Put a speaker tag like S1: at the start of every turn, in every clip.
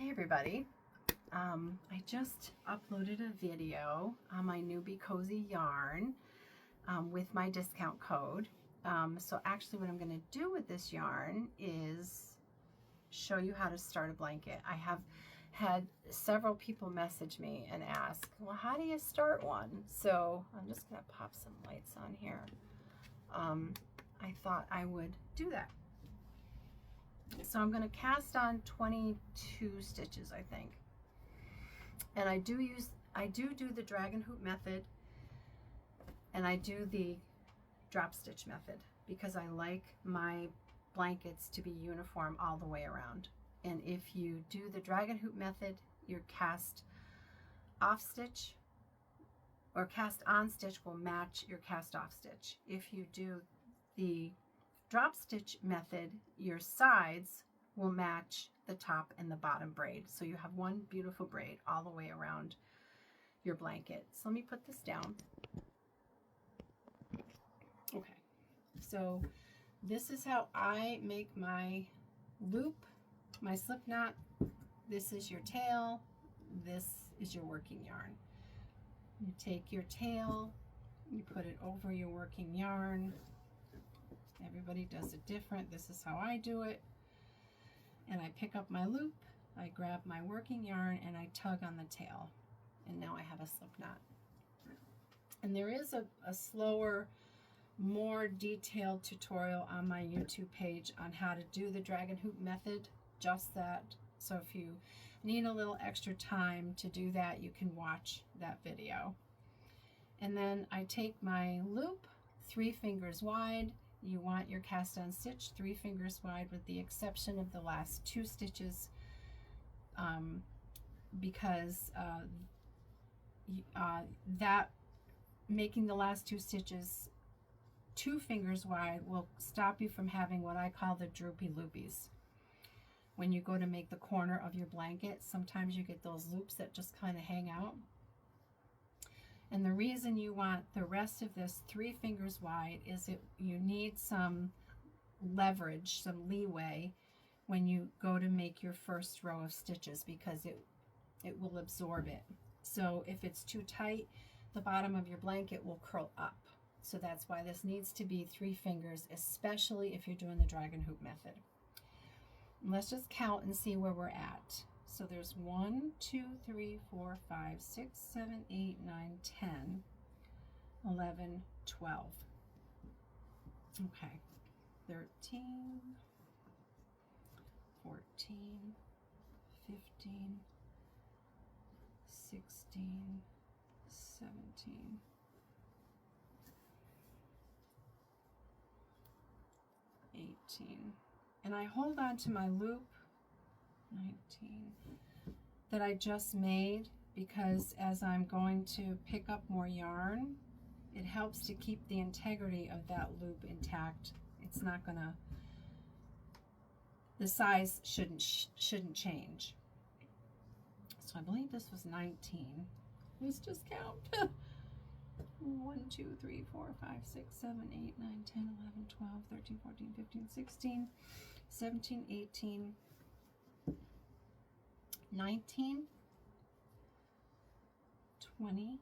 S1: Hi everybody. I just uploaded a video on my new Be Cozy yarn with my discount code. So actually what I'm going to do with this yarn is show you how to start a blanket. I have had several people message me and ask, well, how do you start one? So I'm just going to pop some lights on here. I thought I would do that. So I'm going to cast on 22 stitches, I think. And I do the dragon hoop method, and I do the drop stitch method because I like my blankets to be uniform all the way around. And if you do the dragon hoop method, your cast off stitch or cast on stitch will match your cast off stitch. If you do the drop stitch method, your sides will match the top and the bottom braid. So you have one beautiful braid all the way around your blanket. So let me put this down. Okay, so this is how I make my loop, my slip knot. This is your tail. This is your working yarn. You take your tail, you put it over your working yarn. Everybody does it different. This is how I do it. And I pick up my loop, I grab my working yarn, and I tug on the tail. And now I have a slip knot. And there is a slower, more detailed tutorial on my YouTube page on how to do the dragon hoop method, just that. So if you need a little extra time to do that, you can watch that video. And then I take my loop 3 fingers wide. You want your cast on stitch 3 fingers wide with the exception of the last 2 stitches because that making the last 2 stitches 2 fingers wide will stop you from having what I call the droopy loopies. When you go to make the corner of your blanket, sometimes you get those loops that just kind of hang out. And the reason you want the rest of this 3 fingers wide is you need some leverage, some leeway when you go to make your first row of stitches because it will absorb it. So if it's too tight, the bottom of your blanket will curl up. So that's why this needs to be 3 fingers, especially if you're doing the dragon hoop method. And let's just count and see where we're at. So there's 1, 2, 3, 4, 5, 6, 7, 8, 9, 10, 11, 12. Okay, 13, 14, 15, 16, 17, 18. And I hold on to my loop 19 that I just made because as I'm going to pick up more yarn, it helps to keep the integrity of that loop intact. It's not gonna, the size shouldn't change. So I believe this was 19. Let's just count. 1, 2, 3, 4, 5, 6, 7, 8, 9, 10, 11, 12, 13, 14, 15, 16, 17, 18, 19, 20.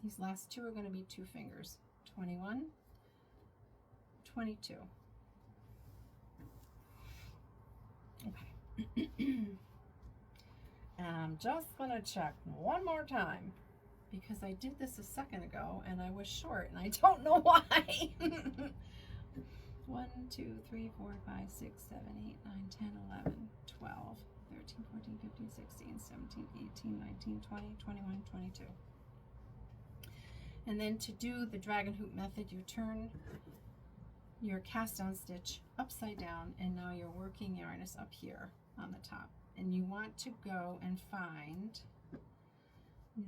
S1: These last 2 are going to be 2 fingers. 21, 22. Okay. And I'm just going to check one more time because I did this a second ago and I was short and I don't know why. 1, 2, 3, 4, 5, 6, 7, 8, 9, 10, 11, 12, 13, 14, 15, 16, 17, 18, 19, 20, 21, 22. And then to do the dragon hoop method, you turn your cast on stitch upside down and now your working yarn is up here on the top. And you want to go and find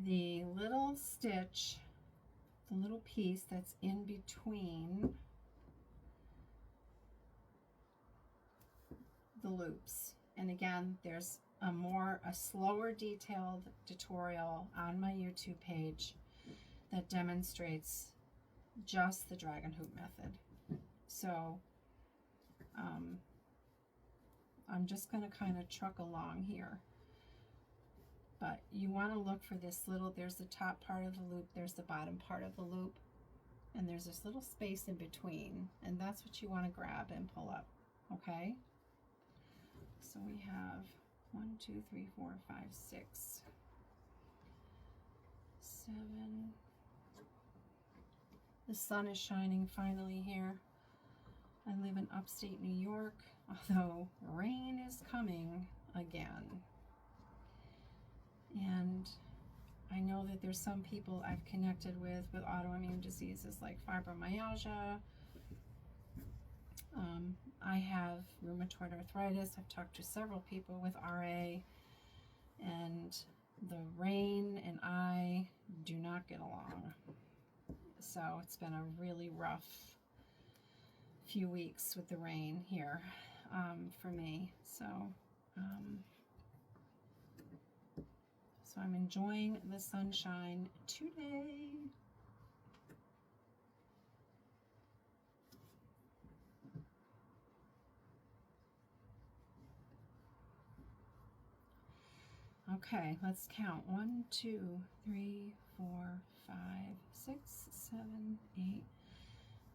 S1: the little stitch, the little piece that's in between the loops. And again, there's a slower detailed tutorial on my YouTube page that demonstrates just the dragon hoop method. So I'm just going to kind of truck along here. But you want to look for this little, there's the top part of the loop, there's the bottom part of the loop, and there's this little space in between, and that's what you want to grab and pull up, okay? So we have 1, 2, 3, 4, 5, 6, 7. The sun is shining finally here. I live in upstate New York, although rain is coming again. And I know that there's some people I've connected with autoimmune diseases like fibromyalgia. I have rheumatoid arthritis. I've talked to several people with RA, and the rain and I do not get along. So it's been a really rough few weeks with the rain here for me. So I'm enjoying the sunshine today. Okay, let's count. 1, 2, 3, 4, 5, 6, 7, 8,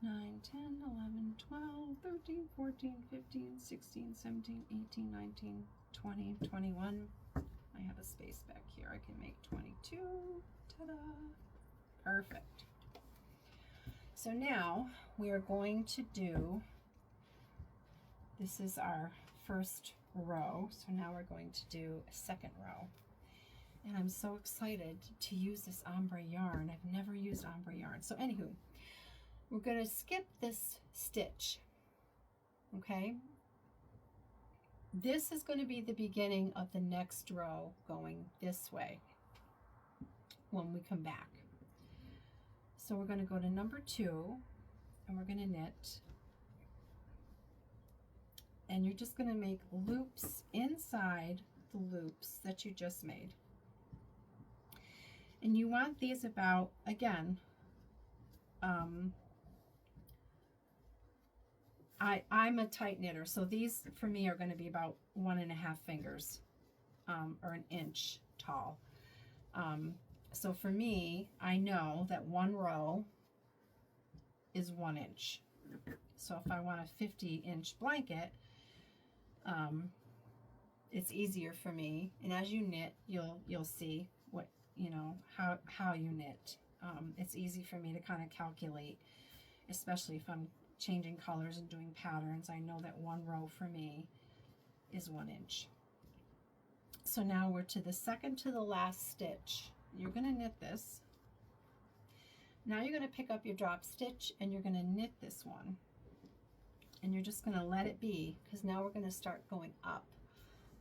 S1: 9, 10, 11, 12, 13, 14, 15, 16, 17, 18, 19, 20, 21. I have a space back here. I can make 22. Ta-da! Perfect. So now we are going to do, this is our first row. So now we're going to do a second row. And I'm so excited to use this ombre yarn. I've never used ombre yarn. So anywho, we're going to skip this stitch. Okay? This is going to be the beginning of the next row going this way when we come back. So we're going to go to number 2 and we're going to knit. And you're just going to make loops inside the loops that you just made. And you want these about, again, I'm a tight knitter, so these for me are going to be about 1.5 fingers or an inch tall. So for me, I know that one row is 1 inch. So if I want a 50-inch blanket, it's easier for me. And as you knit, you'll see what, you know, how you knit. It's easy for me to kind of calculate, especially if I'm changing colors and doing patterns. I know that one row for me is 1 inch. So now we're to the second to the last stitch. You're going to knit this. Now you're going to pick up your drop stitch and you're going to knit this one. And you're just going to let it be, because now we're going to start going up.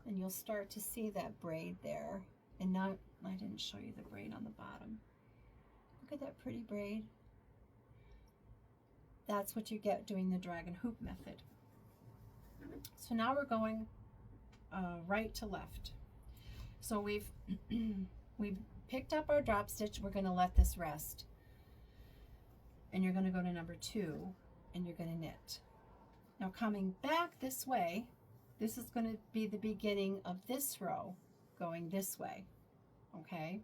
S1: And you'll start to see that braid there. And now, I didn't show you the braid on the bottom. Look at that pretty braid. That's what you get doing the dragon hoop method. So now we're going right to left. So we've picked up our drop stitch. We're going to let this rest. And you're going to go to number 2 and you're going to knit. Now coming back this way, this is going to be the beginning of this row going this way. Okay?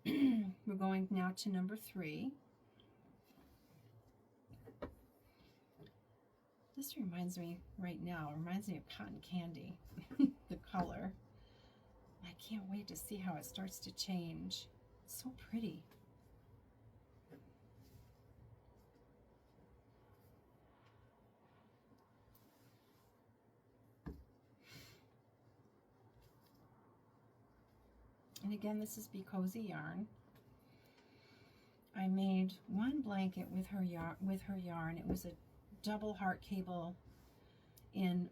S1: We're going now to number 3. This reminds me right now, reminds me of cotton candy, the color. I can't wait to see how it starts to change. It's so pretty. And again, this is Be Cozy yarn. I made one blanket with her yarn. It was a double heart cable in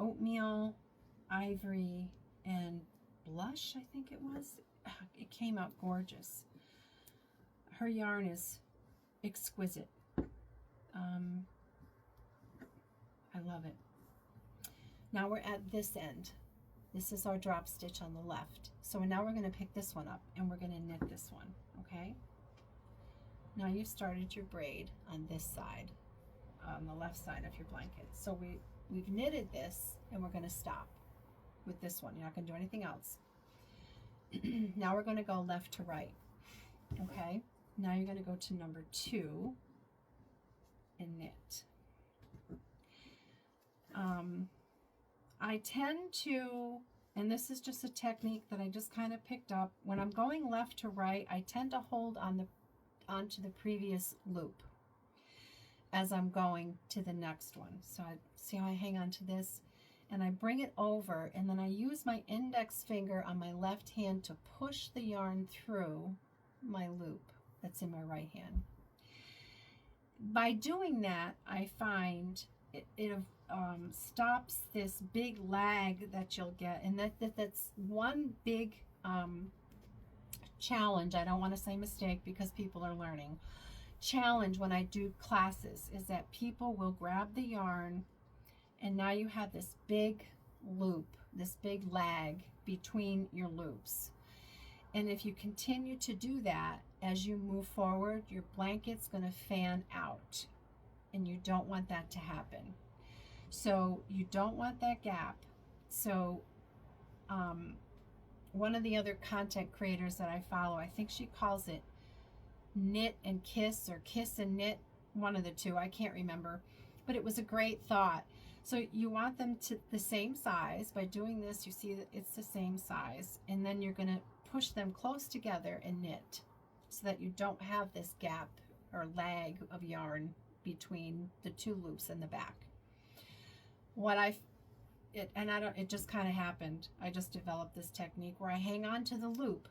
S1: oatmeal, ivory, and blush, I think it was. It came out gorgeous. Her yarn is exquisite. I love it. Now we're at this end. This is our drop stitch on the left. So now we're going to pick this one up and we're going to knit this one, okay? Now you've started your braid on this side on the left side of your blanket. So we've knitted this, and we're going to stop with this one. You're not going to do anything else. Now we're going to go left to right. Okay, now you're going to go to number 2 and knit. I tend to, and this is just a technique that I just kind of picked up, when I'm going left to right, I tend to hold onto the previous loop as I'm going to the next one. So I see how I hang on to this, and I bring it over, and then I use my index finger on my left hand to push the yarn through my loop that's in my right hand. By doing that, I find it stops this big lag that you'll get, and that's one big challenge. I don't want to say mistake because people are learning. Challenge when I do classes is that people will grab the yarn, and now you have this big loop, this big lag between your loops. And if you continue to do that as you move forward, your blanket's going to fan out, and you don't want that to happen. So you don't want that gap. So one of the other content creators that I follow, I think she calls it knit and kiss, or kiss and knit, one of the two, I can't remember, but it was a great thought. So you want them to the same size. By doing this, you see that it's the same size, and then you're going to push them close together and knit so that you don't have this gap or lag of yarn between the 2 loops in the back. It just kind of happened. I just developed this technique where I hang on to the loop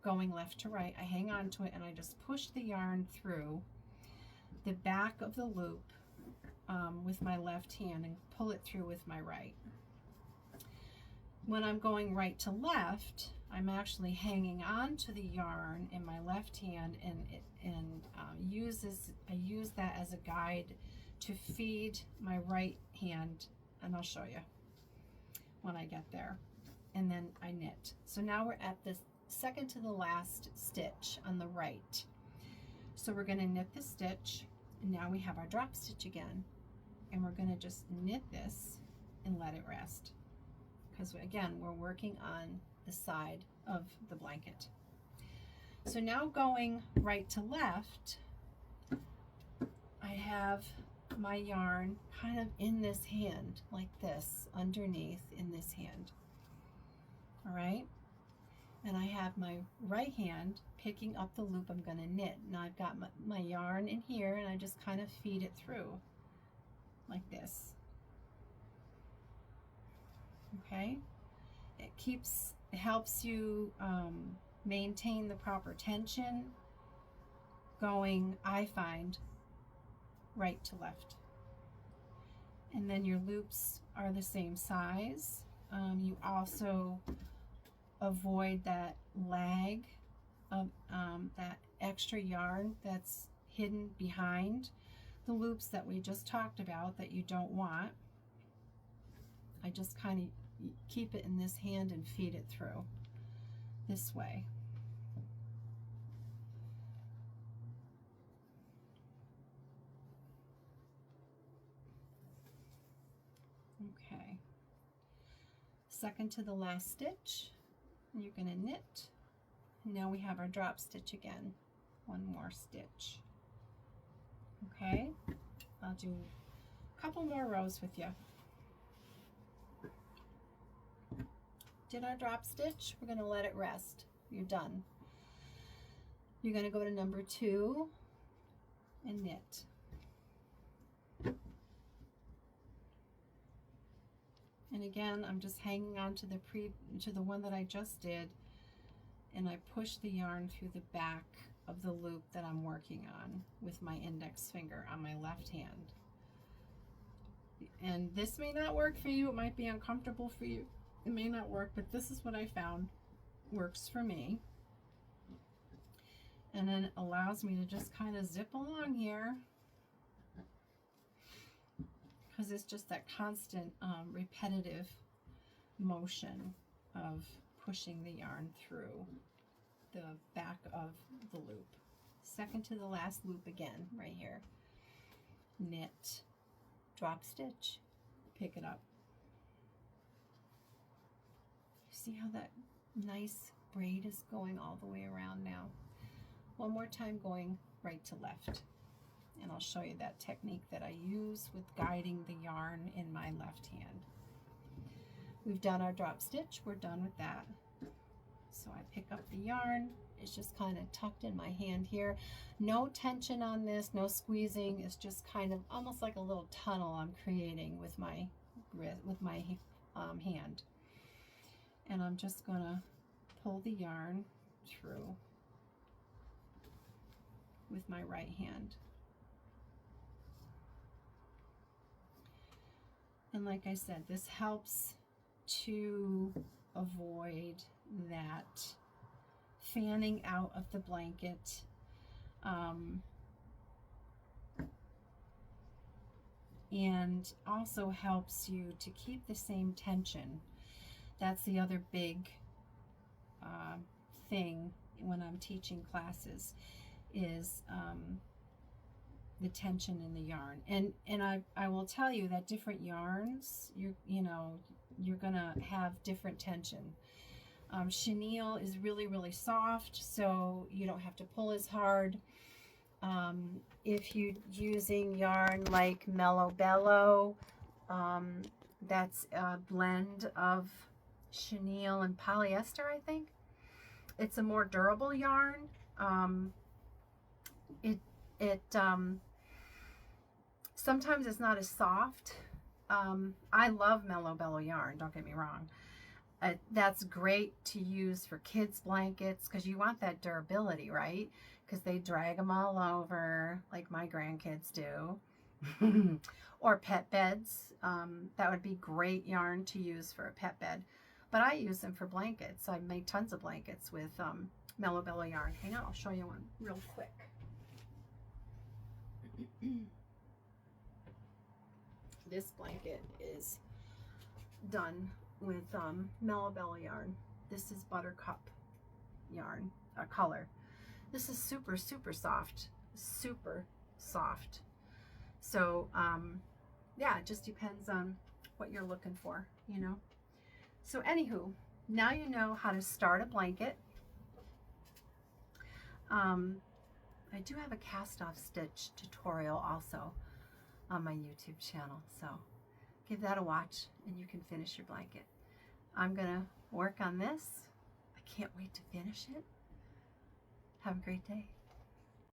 S1: going left to right. I hang on to it, and I just push the yarn through the back of the loop with my left hand and pull it through with my right. When I'm going right to left, I'm actually hanging on to the yarn in my left hand, and I use that as a guide to feed my right hand, and I'll show you when I get there. And then I knit. So now we're at the second to the last stitch on the right. So we're going to knit the stitch, and now we have our drop stitch again, and we're going to just knit this and let it rest, because again, we're working on the side of the blanket. So now going right to left, I have my yarn kind of in this hand, like this, underneath in this hand. All right, and I have my right hand picking up the loop I'm going to knit. Now I've got my yarn in here, and I just kind of feed it through like this. Okay, it helps you maintain the proper tension going, I find, right to left. And then your loops are the same size. You also avoid that lag of that extra yarn that's hidden behind the loops that we just talked about that you don't want. I just kind of keep it in this hand and feed it through this way. Okay, second to the last stitch, you're going to knit. Now we have our drop stitch again. One more stitch. Okay, I'll do a couple more rows with you. Did our drop stitch, we're going to let it rest. You're done. You're going to go to number 2 and knit. And again, I'm just hanging on to the one that I just did, and I push the yarn through the back of the loop that I'm working on with my index finger on my left hand. And this may not work for you. It might be uncomfortable for you. It may not work, but this is what I found works for me. And then it allows me to just kind of zip along here, because it's just that constant repetitive motion of pushing the yarn through the back of the loop. Second to the last loop again, right here. knit, drop stitch, pick it up. See how that nice braid is going all the way around now? One more time, going right to left. And I'll show you that technique that I use with guiding the yarn in my left hand. We've done our drop stitch, we're done with that. So I pick up the yarn, it's just kind of tucked in my hand here. No tension on this, no squeezing, it's just kind of almost like a little tunnel I'm creating with my hand. And I'm just gonna pull the yarn through with my right hand. And like I said, this helps to avoid that fanning out of the blanket. And also helps you to keep the same tension. That's the other big thing when I'm teaching classes is the tension in the yarn. And I will tell you that different yarns, you're gonna have different tension. Chenille is really, really soft, so you don't have to pull as hard. If you're using yarn like Mellow Bellow, that's a blend of chenille and polyester, I think. It's a more durable yarn. Sometimes it's not as soft. I love Mellow Bellow yarn, don't get me wrong. That's great to use for kids' blankets because you want that durability, right? Because they drag them all over like my grandkids do. Or pet beds. That would be great yarn to use for a pet bed. But I use them for blankets. I make tons of blankets with Mellow Bellow yarn. Hang on, I'll show you one real quick. This blanket is done with Mellow Bellow yarn. This is Buttercup yarn, color. This is super, super soft. Super soft. So, yeah, it just depends on what you're looking for, you know. So anywho, now you know how to start a blanket. I do have a cast-off stitch tutorial also on my YouTube channel, so give that a watch and you can finish your blanket. I'm gonna work on this. I can't wait to finish it. Have a great day.